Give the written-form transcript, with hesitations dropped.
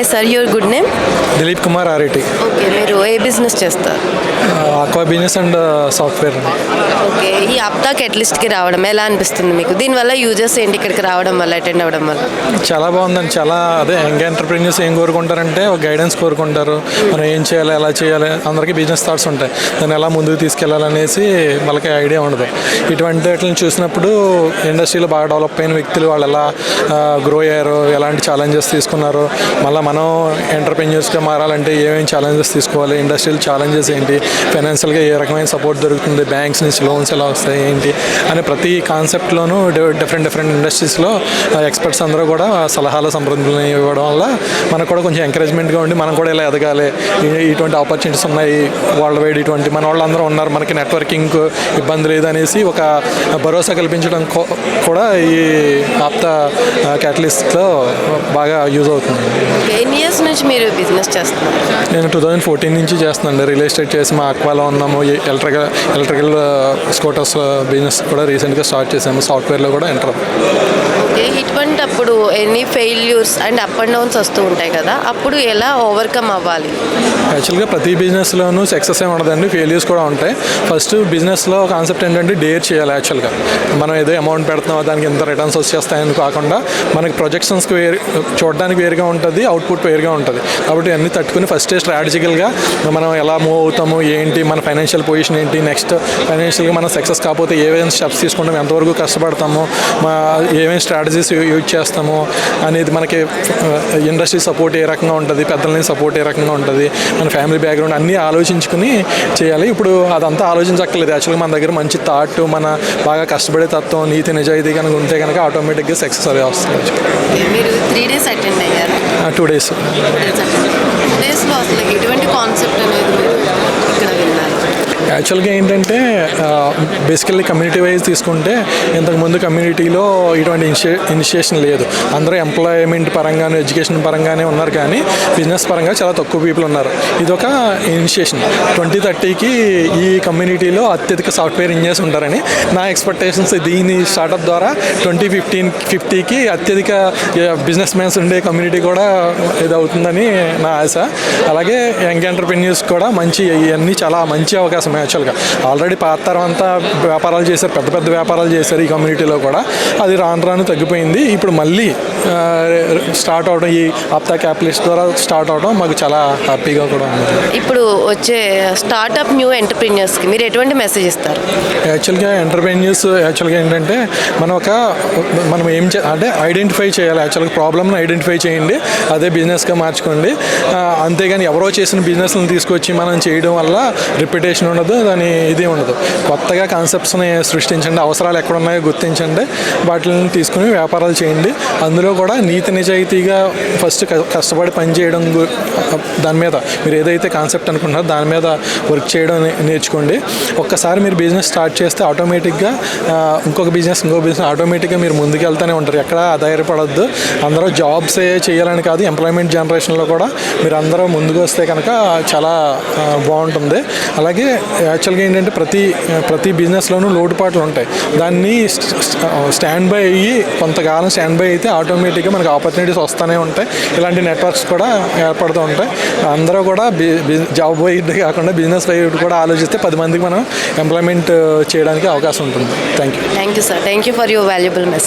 Hi sir, your good name? Dilip Kumar RIT. Okay, మీరు ఏ business చేస్తారు? Aqua business and software. Okay, ఈ అప్తా కెటలిస్ట్కి రావడం ఎలా అనిపిస్తుంది మీకు? దీనివల్ల యూజర్స్ ఏంటి ఇక్కడికి రావడం వల్ల, అటెండ్ అవ్వడం వల్ల? చాలా బాగుందండి. చాలా అదే యంగ్ ఎంటర్ప్రీనియర్స్ ఏం కోరుకుంటారంటే ఒక గైడెన్స్ కోరుకుంటారు. మనం ఏం చేయాలి, ఎలా చేయాలి, అందరికీ బిజినెస్ థాట్స్ ఉంటాయి. దాన్ని ఎలా ముందుకు తీసుకెళ్లాలనేసి వాళ్ళకి ఐడియా ఉండదు. ఇటువంటి వాటిని చూసినప్పుడు ఇండస్ట్రీలో బాగా డెవలప్ అయిన వ్యక్తులు వాళ్ళు ఎలా గ్రో అయ్యారు, ఎలాంటి ఛాలెంజెస్ తీసుకున్నారు, మళ్ళీ మనం ఎంటర్ప్రెన్యూర్స్గా మారాలంటే ఏమేమి ఛాలెంజెస్ తీసుకోవాలి, ఇండస్ట్రియల్ ఛాలెంజెస్ ఏంటి, ఫైనాన్షియల్గా ఏ రకమైన సపోర్ట్ దొరుకుతుంది, బ్యాంక్స్ నుంచి లోన్స్ ఎలా వస్తాయి ఏంటి అనే ప్రతి కాన్సెప్ట్లోనూ డిఫరెంట్ ఇండస్ట్రీస్లో ఎక్స్పర్ట్స్ అందరూ కూడా సలహాలు సంప్రదింపులు ఇవ్వడం వల్ల మనకు కూడా కొంచెం ఎంకరేజ్మెంట్గా ఉండి మనం కూడా ఇలా ఎదగాలి, ఇటువంటి ఆపర్చునిటీస్ ఉన్నాయి వరల్డ్ వైడ్, ఇటువంటి మన వాళ్ళందరూ ఉన్నారు, మనకి నెట్వర్కింగ్ ఇబ్బంది లేదనేసి ఒక భరోసా కల్పించడం కూడా ఈ ఆప్తా క్యాటలిస్ట్లో బాగా యూజ్ అవుతుంది. ఎన్ని ఇయర్స్ నుంచి మీరు బిజినెస్ చేస్తున్నారు? నేను 2014 నుంచి చేస్తున్నాను. రియల్ ఎస్టేట్ చేసి మా అక్వాలో ఉన్నాము. ఎలక్ట్రికల్ స్కూటర్స్ బిజినెస్ కూడా రీసెంట్గా స్టార్ట్ చేసాము. సాఫ్ట్వేర్లో కూడా ఎంటర్. ఓకే, ఇటువంటి అప్పుడు ఎన్ని failures and up and downs వస్తూ ఉంటాయి కదా, అప్పుడు ఎలా ఓవర్కమ్ అవ్వాలి? యాక్చువల్గా ప్రతి బిజినెస్లోనూ సక్సెస్ ఏమి ఉండదండి, ఫెయిల్యూర్స్ కూడా ఉంటాయి. ఫస్ట్ బిజినెస్లో కాన్సెప్ట్ ఏంటంటే డేర్ చేయాలి. యాక్చువల్గా మనం ఏదో అమౌంట్ పెడుతున్నామో దానికి ఎంత రిటర్న్స్ వచ్చేస్తాయని కాకుండా మనకి ప్రొజెక్షన్స్కి చూడడానికి వేరుగా ఉంటుంది, అవుట్పుట్ వేరుగా ఉంటుంది. కాబట్టి అన్నీ తట్టుకుని ఫస్టే స్ట్రాటజికల్గా మనం ఎలా మూవ్ అవుతాము, ఏంటి మన ఫైనాన్షియల్ పొజిషన్ ఏంటి, నెక్స్ట్ ఫైనాన్షియల్గా మనం సక్సెస్ కాకపోతే ఏమేమి స్టెప్స్ తీసుకుంటాం, ఎంతవరకు కష్టపడతాము, ఏమేమి స్ట్రాటజీస్ యూజ్ చేస్తాము అనేది, మనకి ఇండస్ట్రీ సపోర్ట్ ఏ రకంగా ఉంటుంది, పెద్దలని సపోర్ట్ ఏ రకంగా ఉంటుంది, మన ఫ్యామిలీ బ్యాక్గ్రౌండ్ అన్నీ ఆలోచించుకుని చేయాలి. ఇప్పుడు అదంతా ఆలోచించక్కర్లేదు. యాక్చువల్గా మన దగ్గర మంచి థాట్, మన బాగా కష్టపడే తత్వం, నీతి నిజాయితీ కనుక ఉంటే కనుక ఆటోమేటిక్గా సక్సెస్ అదే వస్తుంది. మీరు 3 days అటెండ్ అయ్యారు? 2 days. 2 daysలో అసలు ఎటువంటి కాన్సెప్ట్ అనేది మీరు ఇక్కడ విన్నారు? యాక్చువల్గా ఏంటంటే బేసికల్లీ కమ్యూనిటీ వైజ్ తీసుకుంటే ఇంతకుముందు కమ్యూనిటీలో ఇటువంటి ఇనిషియేషన్ లేదు. అందరూ ఎంప్లాయ్మెంట్ పరంగానే, ఎడ్యుకేషన్ పరంగానే ఉన్నారు, కానీ బిజినెస్ పరంగా చాలా తక్కువ పీపుల్ ఉన్నారు. ఇదొక ఇనిషియేషన్. 2030కి ఈ కమ్యూనిటీలో అత్యధిక సాఫ్ట్వేర్ ఇంజనీర్స్ ఉంటారని నా ఎక్స్పెక్టేషన్స్. దీని స్టార్టప్ ద్వారా 2050కి అత్యధిక బిజినెస్ మ్యాన్స్ ఉండే కమ్యూనిటీ కూడా ఇది అవుతుందని నా ఆశ. అలాగే యంగ్ ఎంటర్ప్రెన్యూర్స్ కూడా మంచి, ఇవన్నీ చాలా మంచి అవకాశం. యాక్చువల్గా ఆల్రెడీ పాత తరం అంతా వ్యాపారాలు చేశారు, పెద్ద వ్యాపారాలు చేశారు ఈ కమ్యూనిటీలో కూడా. అది రాను తగ్గిపోయింది. ఇప్పుడు మళ్ళీ స్టార్ట్ అవడం, ఈ ఆప్తా క్యాపిటలిస్ట్ ద్వారా స్టార్ట్ అవడం మాకు చాలా హ్యాపీగా కూడా ఉంది. ఇప్పుడు వచ్చే స్టార్టప్ న్యూ ఎంటర్ప్రెన్యూర్స్కి మీరు ఎటువంటి మెసేజ్ ఇస్తారు? యాక్చువల్గా ఎంటర్ప్రెన్యూర్స్ ఏంటంటే మనం ఏం అంటే ఐడెంటిఫై చేయాలి. యాక్చువల్గా ప్రాబ్లమ్ని ఐడెంటిఫై చేయండి, అదే బిజినెస్గా మార్చుకోండి. అంతేగాని ఎవరో చేసిన బిజినెస్ని తీసుకొచ్చి మనం చేయడం వల్ల రిప్యుటేషన్ ఉండదు, దాని ఇది ఉండదు. కొత్తగా కాన్సెప్ట్స్ని సృష్టించండి, అవసరాలు ఎక్కడున్నాయో గుర్తించండి, వాటిని తీసుకుని వ్యాపారాలు చేయండి. అందులో కూడా నీతి నిజాయితీగా ఫస్ట్ కష్టపడి పని చేయడం, దాని మీద మీరు ఏదైతే కాన్సెప్ట్ అనుకుంటున్నారో దాని మీద వర్క్ చేయడం నేర్చుకోండి. ఒక్కసారి మీరు బిజినెస్ స్టార్ట్ చేస్తే ఆటోమేటిక్గా ఇంకో బిజినెస్ ఆటోమేటిక్గా మీరు ముందుకు వెళ్తూనే ఉంటారు. ఎక్కడ ఆధారపడద్దు. అందరూ జాబ్సే చేయాలని కాదు, ఎంప్లాయ్మెంట్ జనరేషన్లో కూడా మీరు అందరూ ముందుకు వస్తే కనుక చాలా బాగుంటుంది. అలాగే యాక్చువల్గా ఏంటంటే ప్రతి బిజినెస్లోనూ లోటుపాట్లు ఉంటాయి. దాన్ని స్టాండ్ బై అయ్యి కొంతకాలం స్టాండ్ బై అయితే ఆటోమేటిక్గా మనకు ఆపర్చునిటీస్ వస్తూనే ఉంటాయి. ఇలాంటి నెట్వర్క్స్ కూడా ఏర్పడుతూ ఉంటాయి. అందరూ కూడా జాబ్ వైడ్ కాకుండా బిజినెస్ వైడ్ కూడా ఆలోచిస్తే 10 మందికి మనం ఎంప్లాయ్మెంట్ చేయడానికి అవకాశం ఉంటుంది. Thank you sir. Thank you for your valuable message.